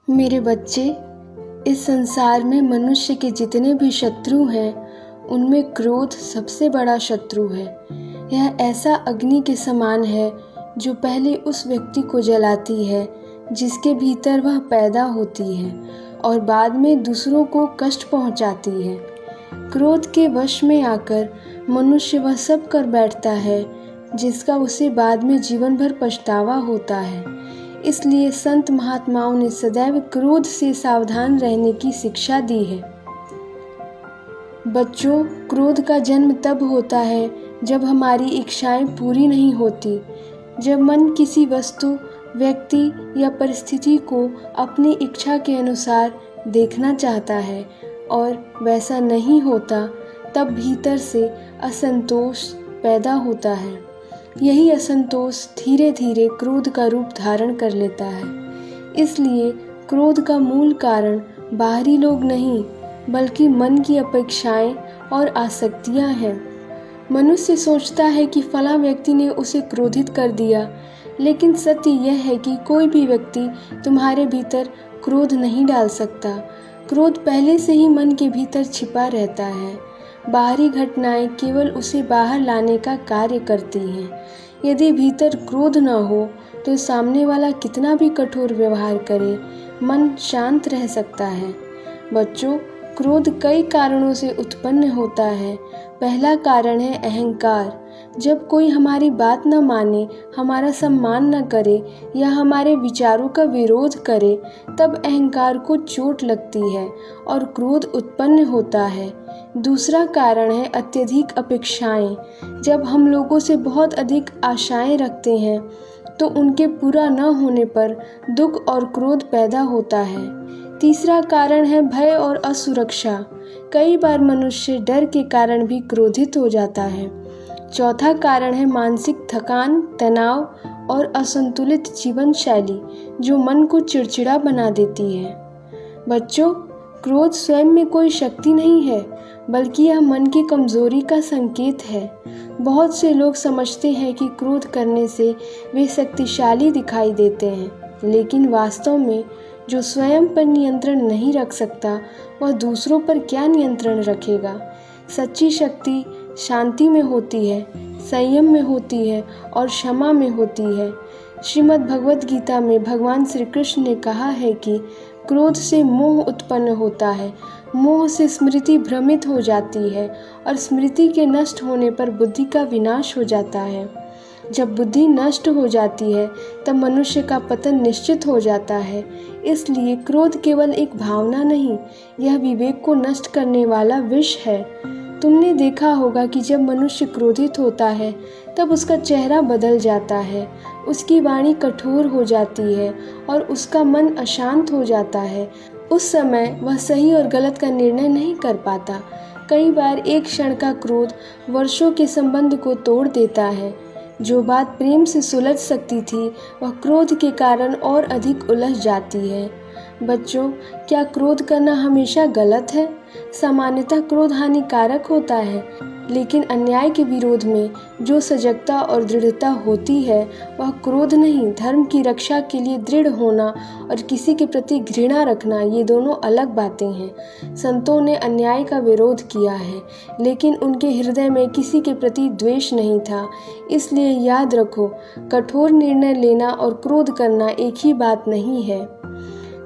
मेरे बच्चे, इस संसार में मनुष्य के जितने भी शत्रु हैं, उनमें क्रोध सबसे बड़ा शत्रु है। यह ऐसा अग्नि के समान है जो पहले उस व्यक्ति को जलाती है जिसके भीतर वह पैदा होती है और बाद में दूसरों को कष्ट पहुंचाती है। क्रोध के वश में आकर मनुष्य वह सब कर बैठता है जिसका उसे बाद में जीवन भर पछतावा होता है। इसलिए संत महात्माओं ने सदैव क्रोध से सावधान रहने की शिक्षा दी है। बच्चों, क्रोध का जन्म तब होता है जब हमारी इच्छाएं पूरी नहीं होती, जब मन किसी वस्तु, व्यक्ति या परिस्थिति को अपनी इच्छा के अनुसार देखना चाहता है और वैसा नहीं होता, तब भीतर से असंतोष पैदा होता है। यही असंतोष धीरे धीरे क्रोध का रूप धारण कर लेता है। इसलिए क्रोध का मूल कारण बाहरी लोग नहीं, बल्कि मन की अपेक्षाएं और आसक्तियां हैं। मनुष्य सोचता है कि फला व्यक्ति ने उसे क्रोधित कर दिया, लेकिन सत्य यह है कि कोई भी व्यक्ति तुम्हारे भीतर क्रोध नहीं डाल सकता। क्रोध पहले से ही मन के भीतर छिपा रहता है। बाहरी घटनाएं केवल उसे बाहर लाने का कार्य करती हैं। यदि भीतर क्रोध न हो तो सामने वाला कितना भी कठोर व्यवहार करे, मन शांत रह सकता है। बच्चों, क्रोध कई कारणों से उत्पन्न होता है। पहला कारण है अहंकार। जब कोई हमारी बात न माने, हमारा सम्मान न करे या हमारे विचारों का विरोध करे, तब अहंकार को चोट लगती है और क्रोध उत्पन्न होता है। दूसरा कारण है अत्यधिक अपेक्षाएं। जब हम लोगों से बहुत अधिक आशाएं रखते हैं तो उनके पूरा न होने पर दुख और क्रोध पैदा होता है। तीसरा कारण है भय और असुरक्षा। कई बार मनुष्य डर के कारण भी क्रोधित हो जाता है। चौथा कारण है मानसिक थकान, तनाव और असंतुलित जीवन शैली, जो मन को चिड़चिड़ा बना देती है। बच्चों, क्रोध स्वयं में कोई शक्ति नहीं है, बल्कि यह मन की कमजोरी का संकेत है। बहुत से लोग समझते हैं कि क्रोध करने से वे शक्तिशाली दिखाई देते हैं, लेकिन वास्तव में जो स्वयं पर नियंत्रण नहीं रख सकता, वह दूसरों पर क्या नियंत्रण रखेगा। सच्ची शक्ति शांति में होती है, संयम में होती है और क्षमा में होती है। श्रीमद् भगवद गीता में भगवान श्री कृष्ण ने कहा है कि क्रोध से मोह उत्पन्न होता है, मोह से स्मृति भ्रमित हो जाती है और स्मृति के नष्ट होने पर बुद्धि का विनाश हो जाता है। जब बुद्धि नष्ट हो जाती है तब मनुष्य का पतन निश्चित हो जाता है। इसलिए क्रोध केवल एक भावना नहीं, यह विवेक को नष्ट करने वाला विष है। तुमने देखा होगा कि जब मनुष्य क्रोधित होता है तब उसका चेहरा बदल जाता है, उसकी वाणी कठोर हो जाती है और उसका मन अशांत हो जाता है। उस समय वह सही और गलत का निर्णय नहीं कर पाता। कई बार एक क्षण का क्रोध वर्षों के संबंध को तोड़ देता है। जो बात प्रेम से सुलझ सकती थी, वह क्रोध के कारण और अधिक उलझ जाती है। बच्चों, क्या क्रोध करना हमेशा गलत है? सामान्यतः क्रोध हानिकारक होता है, लेकिन अन्याय के विरोध में जो सजगता और दृढ़ता होती है, वह क्रोध नहीं, धर्म की रक्षा के लिए दृढ़ होना और किसी के प्रति घृणा रखना, ये दोनों अलग बातें हैं। संतों ने अन्याय का विरोध किया है, लेकिन उनके हृदय में किसी के प्रति द्वेष नहीं था। इसलिए याद रखो, कठोर निर्णय लेना और क्रोध करना एक ही बात नहीं है।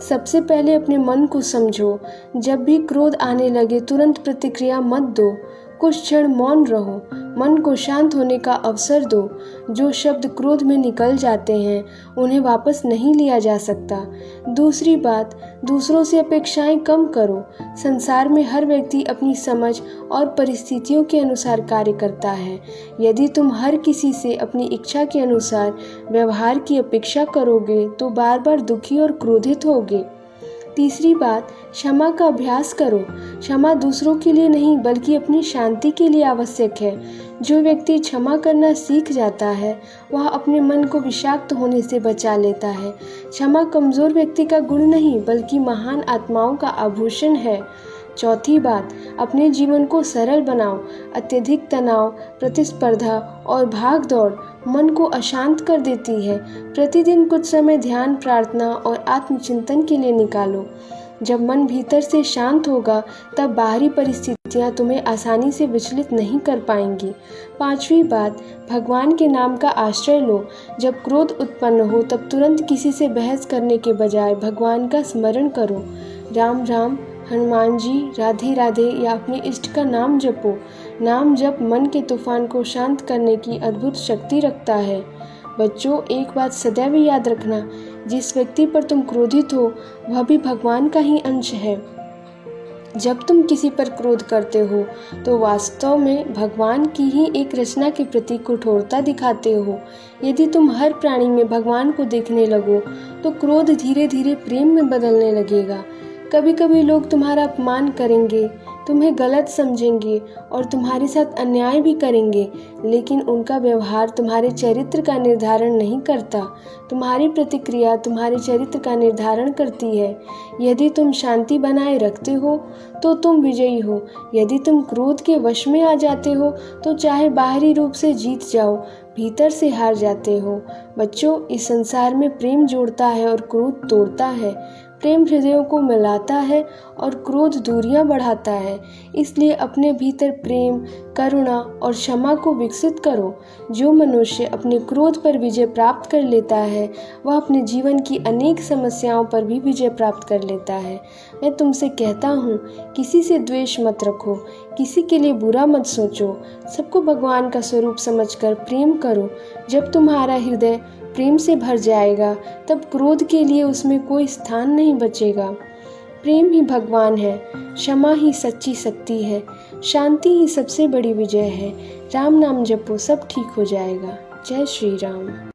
सबसे पहले अपने मन को समझो। जब भी क्रोध आने लगे तुरंत प्रतिक्रिया मत दो, कुछ क्षण मौन रहो, मन को शांत होने का अवसर दो। जो शब्द क्रोध में निकल जाते हैं उन्हें वापस नहीं लिया जा सकता। दूसरी बात, दूसरों से अपेक्षाएं कम करो। संसार में हर व्यक्ति अपनी समझ और परिस्थितियों के अनुसार कार्य करता है। यदि तुम हर किसी से अपनी इच्छा के अनुसार व्यवहार की अपेक्षा करोगे तो बार बार दुखी और क्रोधित होगे। तीसरी बात, क्षमा का अभ्यास करो। क्षमा दूसरों के लिए नहीं, बल्कि अपनी शांति के लिए आवश्यक है। जो व्यक्ति क्षमा करना सीख जाता है, वह अपने मन को विषाक्त होने से बचा लेता है। क्षमा कमजोर व्यक्ति का गुण नहीं, बल्कि महान आत्माओं का आभूषण है। चौथी बात, अपने जीवन को सरल बनाओ। अत्यधिक तनाव, प्रतिस्पर्धा और भाग दौड़ मन को अशांत कर देती है। प्रतिदिन कुछ समय ध्यान, प्रार्थना और आत्मचिंतन के लिए निकालो। जब मन भीतर से शांत होगा तब बाहरी परिस्थितियाँ तुम्हें आसानी से विचलित नहीं कर पाएंगी। पांचवी बात, भगवान के नाम का आश्रय लो। जब क्रोध उत्पन्न हो तब तुरंत किसी से बहस करने के बजाय भगवान का स्मरण करो। राम राम, हनुमान जी, राधे राधे या अपने इष्ट का नाम जपो। नाम जप मन के तूफान को शांत करने की अद्भुत शक्ति रखता है। बच्चों, एक बात सदैव याद रखना, जिस व्यक्ति पर तुम क्रोधित हो वह भी भगवान का ही अंश है। जब तुम किसी पर क्रोध करते हो तो वास्तव में भगवान की ही एक रचना के प्रति कठोरता दिखाते हो। यदि तुम हर प्राणी में भगवान को देखने लगो तो क्रोध धीरे धीरे प्रेम में बदलने लगेगा। कभी कभी लोग तुम्हारा अपमान करेंगे, तुम्हें गलत समझेंगे और तुम्हारे साथ अन्याय भी करेंगे, लेकिन उनका व्यवहार तुम्हारे चरित्र का निर्धारण नहीं करता। तुम्हारी प्रतिक्रिया तुम्हारे चरित्र का निर्धारण करती है। यदि तुम शांति बनाए रखते हो तो तुम विजयी हो। यदि तुम क्रोध के वश में आ जाते हो तो चाहे बाहरी रूप से जीत जाओ, भीतर से हार जाते हो। बच्चों, इस संसार में प्रेम जोड़ता है और क्रोध तोड़ता है। प्रेम हृदयों को मिलाता है और क्रोध दूरियां बढ़ाता है। इसलिए अपने भीतर प्रेम, करुणा और क्षमा को विकसित करो। जो मनुष्य अपने क्रोध पर विजय प्राप्त कर लेता है वह अपने जीवन की अनेक समस्याओं पर भी विजय प्राप्त कर लेता है। मैं तुमसे कहता हूँ, किसी से द्वेष मत रखो, किसी के लिए बुरा मत सोचो, सबको भगवान का स्वरूप समझकर प्रेम करो। जब तुम्हारा हृदय प्रेम से भर जाएगा तब क्रोध के लिए उसमें कोई स्थान नहीं बचेगा। प्रेम ही भगवान है, क्षमा ही सच्ची शक्ति है, शांति ही सबसे बड़ी विजय है। राम नाम जपो, सब ठीक हो जाएगा। जय श्री राम।